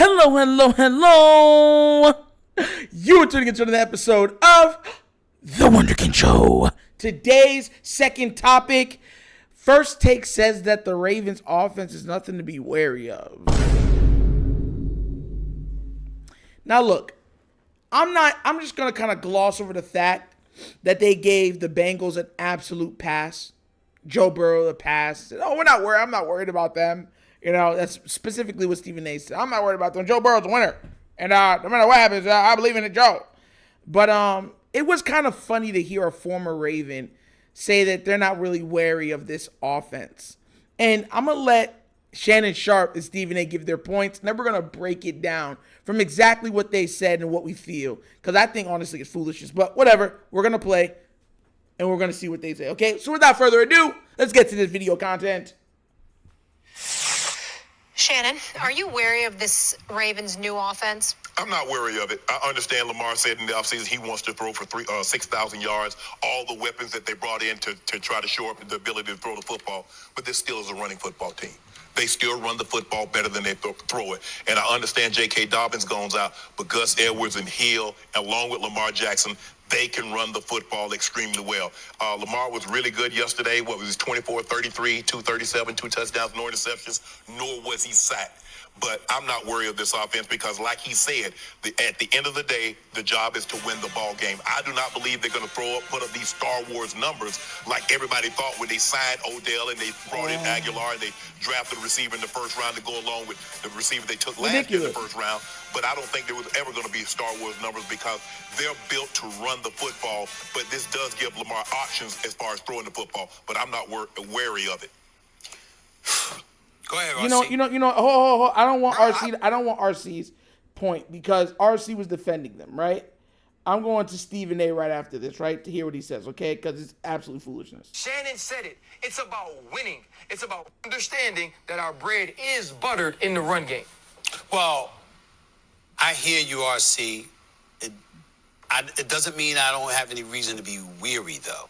Hello, hello, hello. You're tuning into another episode of The Wunderkind Show. Today's second topic, First Take says that the Ravens offense is nothing to be wary of. Now look, I'm just going to kind of gloss over the fact that they gave the Bengals an absolute pass. Joe Burrow the pass. Said, oh, we're not worried. I'm not worried about them. You know, that's specifically what Stephen A said. I'm not worried about them. Joe Burrow's the winner. And no matter what happens, I believe in it, Joe. But it was kind of funny to hear a former Raven say that they're not really wary of this offense. And I'm going to let Shannon Sharp and Stephen A give their points. And then we're going to break it down from exactly what they said and what we feel. Because I think, honestly, it's foolishness. But whatever. We're going to play. And we're going to see what they say. Okay? So without further ado, let's get to this video content. Shannon, are you wary of this Ravens' new offense? I'm not wary of it. I understand Lamar said in the offseason he wants to throw for 6,000 yards, all the weapons that they brought in to try to shore up the ability to throw the football, but this still is a running football team. They still run the football better than they throw it. And I understand J.K. Dobbins goes out, but Gus Edwards and Hill, along with Lamar Jackson, they can run the football extremely well. Lamar was really good yesterday. What was his 24, 33, 237, 2 touchdowns, no interceptions, nor was he sacked. But I'm not worried of this offense because, like he said, at the end of the day, the job is to win the ball game. I do not believe they're going to put up these Star Wars numbers like everybody thought when they signed Odell and they brought in Aguilar and they drafted a receiver in the first round to go along with the receiver they took last year in the first round. But I don't think there was ever going to be Star Wars numbers because they're built to run the football. But this does give Lamar options as far as throwing the football. But I'm not wary of it. Go ahead, RC. Hold. I don't want RC. I don't want RC's point because RC was defending them, right? I'm going to Stephen A right after this, right, to hear what he says, okay? Because it's absolute foolishness. Shannon said it. It's about winning. It's about understanding that our bread is buttered in the run game. Well, I hear you, RC. It doesn't mean I don't have any reason to be weary, though.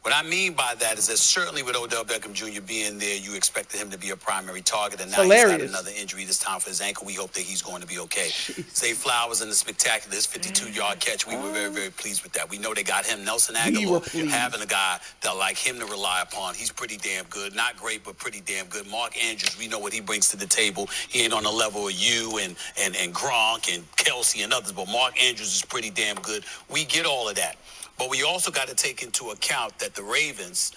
What I mean by that is that certainly with Odell Beckham Jr. being there, you expected him to be a primary target, and now he's got another injury this time for his ankle. We hope that he's going to be okay. Zay Flowers in the spectacular, his 52-yard catch, we were very, very pleased with that. We know they got him. Nelson Aguilar, having a guy that like him to rely upon, he's pretty damn good. Not great, but pretty damn good. Mark Andrews, we know what he brings to the table. He ain't on the level of you and Gronk and Kelsey and others, but Mark Andrews is pretty damn good. We get all of that. But we also got to take into account that the Ravens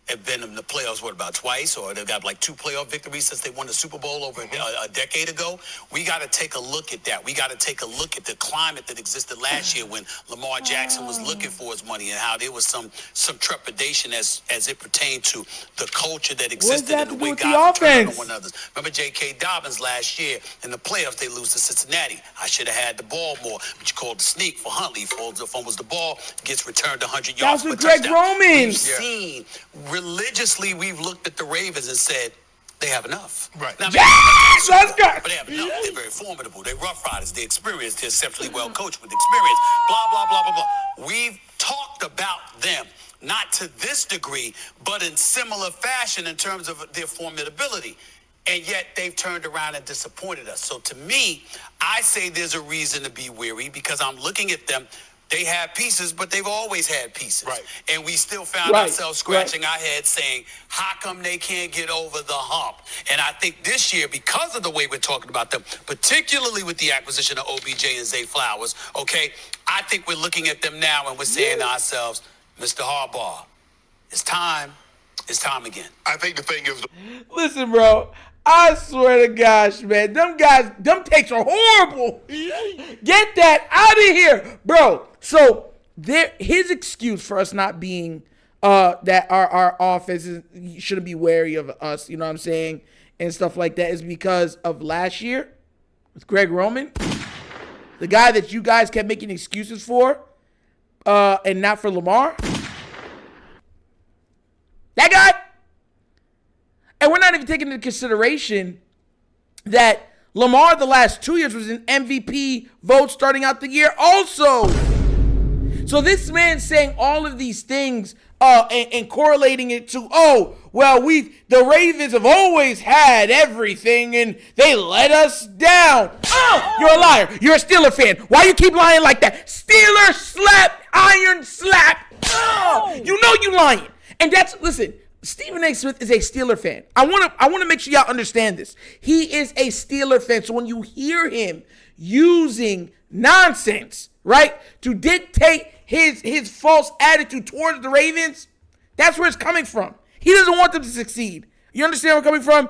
have been in the playoffs, about twice, or they've got like 2 playoff victories since they won the Super Bowl over a decade ago. We got to take a look at that. We got to take a look at the climate that existed last year when Lamar Jackson was looking for his money and how there was some trepidation as it pertained to the culture that existed and the way guys turned on one another. Remember J.K. Dobbins last year in the playoffs, they lose to Cincinnati. I should have had the ball more, but you called the sneak for Huntley. Fumbles the ball, gets returned 100 yards for a touchdown. Greg Roman. We've seen religiously, we've looked at the Ravens and said, they have enough. Right. Now, yes! Let's go! But they have enough. They're very formidable. They're rough riders. They're experienced. They're exceptionally well coached with experience. Blah, blah, blah, blah, blah. We've talked about them, not to this degree, but in similar fashion in terms of their formidability. And yet they've turned around and disappointed us. So to me, I say there's a reason to be weary because I'm looking at them. They have pieces, but they've always had pieces. Right. And we still found ourselves scratching our heads saying, how come they can't get over the hump? And I think this year, because of the way we're talking about them, particularly with the acquisition of OBJ and Zay Flowers, okay, I think we're looking at them now and we're saying to ourselves, Mr. Harbaugh, it's time. It's time again. I think the thing is... Listen, bro. I swear to gosh, man, them takes are horrible. Get that out of here, bro. So his excuse for us not being that our offense shouldn't be wary of us, you know what I'm saying, and stuff like that is because of last year with Greg Roman, the guy that you guys kept making excuses for, and not for Lamar. That guy. And we're not even taking into consideration that Lamar the last 2 years was an MVP vote starting out the year also. So this man saying all of these things and correlating it to, well, the Ravens have always had everything and they let us down. Oh, you're a liar. You're a Steeler fan. Why you keep lying like that? Steeler slap, iron slap. Oh, you know you lying. And listen, Stephen A. Smith is a Steeler fan. I want to make sure y'all understand this. He is a Steeler fan. So when you hear him using nonsense, right, to dictate his false attitude towards the Ravens, that's where it's coming from. He doesn't want them to succeed. You understand where I'm coming from?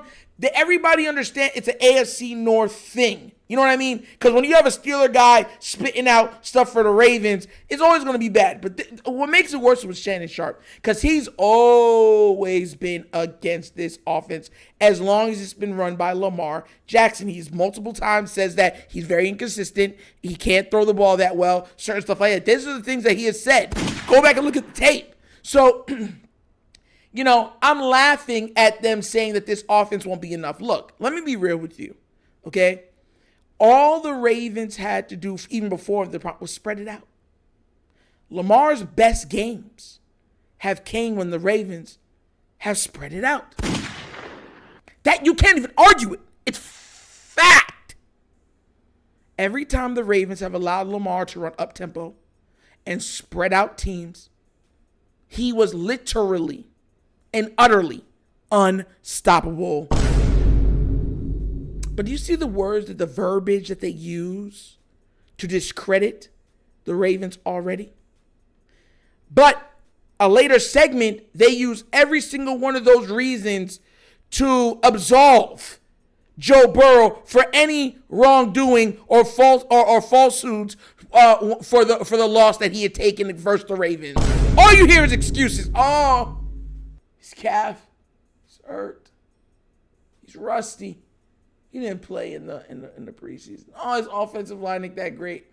Everybody understand it's an AFC North thing. You know what I mean? Because when you have a Steeler guy spitting out stuff for the Ravens, it's always going to be bad. But what makes it worse was Shannon Sharp, because he's always been against this offense as long as it's been run by Lamar Jackson. He's multiple times says that he's very inconsistent. He can't throw the ball that well, certain stuff like that. These are the things that he has said. Go back and look at the tape. So, you know, I'm laughing at them saying that this offense won't be enough. Look, let me be real with you, okay? All the Ravens had to do, even before the problem, was spread it out. Lamar's best games have came when the Ravens have spread it out. That you can't even argue it. It's fact. Every time the Ravens have allowed Lamar to run up-tempo and spread out teams, he was literally and utterly unstoppable. But do you see the words, the verbiage that they use to discredit the Ravens already? But a later segment, they use every single one of those reasons to absolve Joe Burrow for any wrongdoing or falsehoods for the loss that he had taken versus the Ravens. All you hear is excuses. Oh, his calf is hurt. He's rusty. He didn't play in the preseason. Oh, his offensive line ain't that great.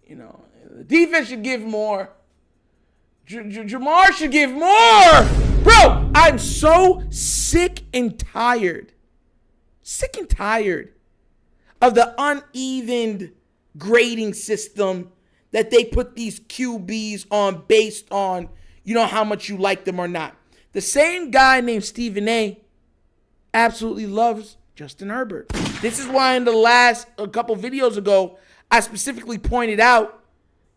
You know, the defense should give more. Jamar should give more. Bro, I'm so sick and tired of the uneven grading system that they put these QBs on based on, you know, how much you like them or not. The same guy named Stephen A. absolutely loves Justin Herbert. This is why in the last couple videos ago, I specifically pointed out,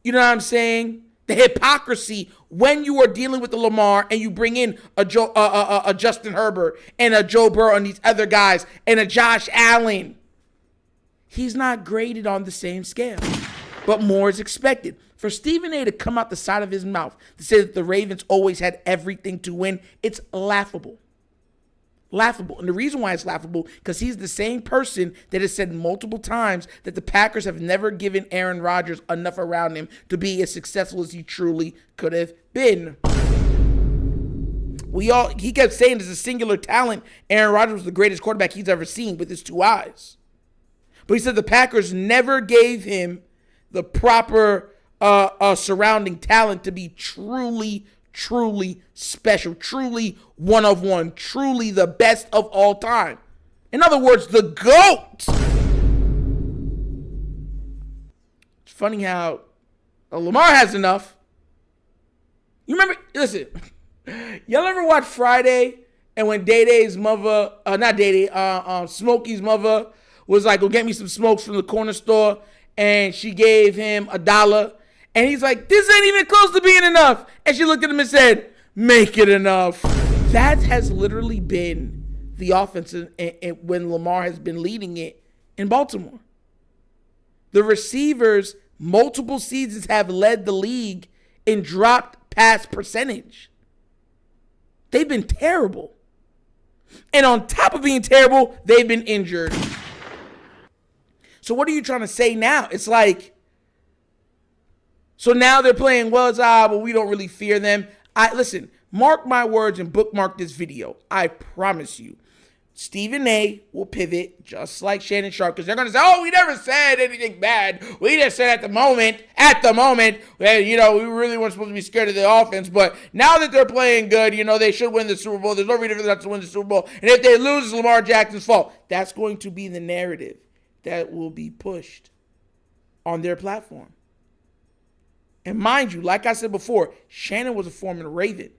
you know what I'm saying, the hypocrisy when you are dealing with the Lamar and you bring in a Justin Herbert and a Joe Burrow and these other guys and a Josh Allen. He's not graded on the same scale, but more is expected. For Stephen A. to come out the side of his mouth to say that the Ravens always had everything to win, it's laughable. Laughable. And the reason why it's laughable, because he's the same person that has said multiple times that the Packers have never given Aaron Rodgers enough around him to be as successful as he truly could have been. He kept saying as a singular talent, Aaron Rodgers was the greatest quarterback he's ever seen with his two eyes. But he said the Packers never gave him the proper surrounding talent to be truly special, truly one of one, truly the best of all time. In other words, the GOAT. It's funny how Lamar has enough. You remember, listen, y'all ever watch Friday and when Day-Day's mother, not Day-Day, Smokey's mother was like, go get me some smokes from the corner store, and she gave him $1. And he's like, this ain't even close to being enough. And she looked at him and said, make it enough. That has literally been the offense when Lamar has been leading it in Baltimore. The receivers, multiple seasons, have led the league in dropped pass percentage. They've been terrible. And on top of being terrible, they've been injured. So what are you trying to say now? It's like, so now they're playing but we don't really fear them. Listen, mark my words and bookmark this video. I promise you, Stephen A. will pivot just like Shannon Sharp, because they're going to say, oh, we never said anything bad. We just said at the moment, well, you know, we really weren't supposed to be scared of the offense. But now that they're playing good, you know, they should win the Super Bowl. There's no reason for them to win the Super Bowl. And if they lose, it's Lamar Jackson's fault. That's going to be the narrative that will be pushed on their platform. And mind you, like I said before, Shannon was a former Raven.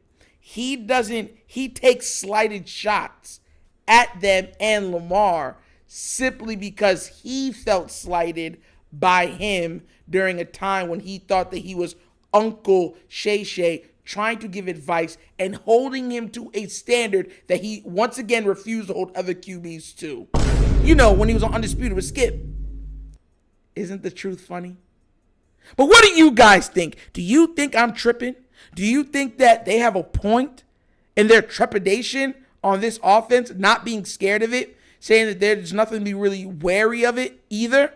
he takes slighted shots at them and Lamar simply because he felt slighted by him during a time when he thought that he was Uncle Shay Shay, trying to give advice and holding him to a standard that he once again refused to hold other QBs to. You know, when he was on Undisputed with Skip. Isn't the truth funny? But what do you guys think? Do you think I'm tripping? Do you think that they have a point in their trepidation on this offense, not being scared of it, saying that there's nothing to be really wary of it either?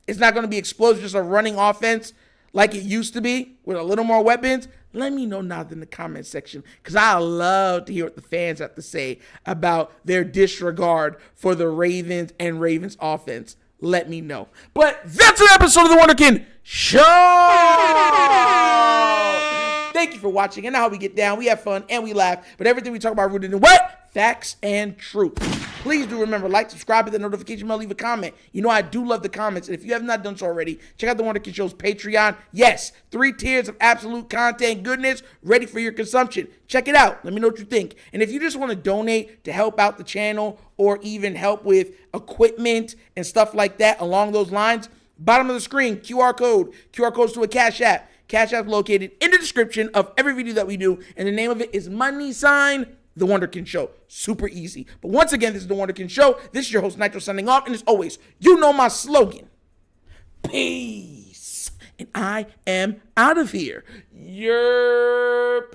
It's not going to be explosive, just a running offense like it used to be with a little more weapons. Let me know now in the comment section, because I love to hear what the fans have to say about their disregard for the Ravens and Ravens offense. Let me know. But that's an episode of The Wunderkind Show. Thank you for watching. And now we get down, we have fun, and we laugh. But everything we talk about rooted in what? Facts and truth. Please do remember, like, subscribe, hit the notification bell, leave a comment. You know I do love the comments. And if you have not done so already, check out The Wunderkind Show's Patreon. Yes, 3 tiers of absolute content goodness ready for your consumption. Check it out. Let me know what you think. And if you just want to donate to help out the channel or even help with equipment and stuff like that along those lines, bottom of the screen, QR codes to a Cash App. Cash App located in the description of every video that we do. And the name of it is The Wunderkind Show. Super easy. But once again, this is The Wunderkind Show. This is your host, Nitro, signing off. And as always, you know my slogan. Peace. And I am out of here. Yerp.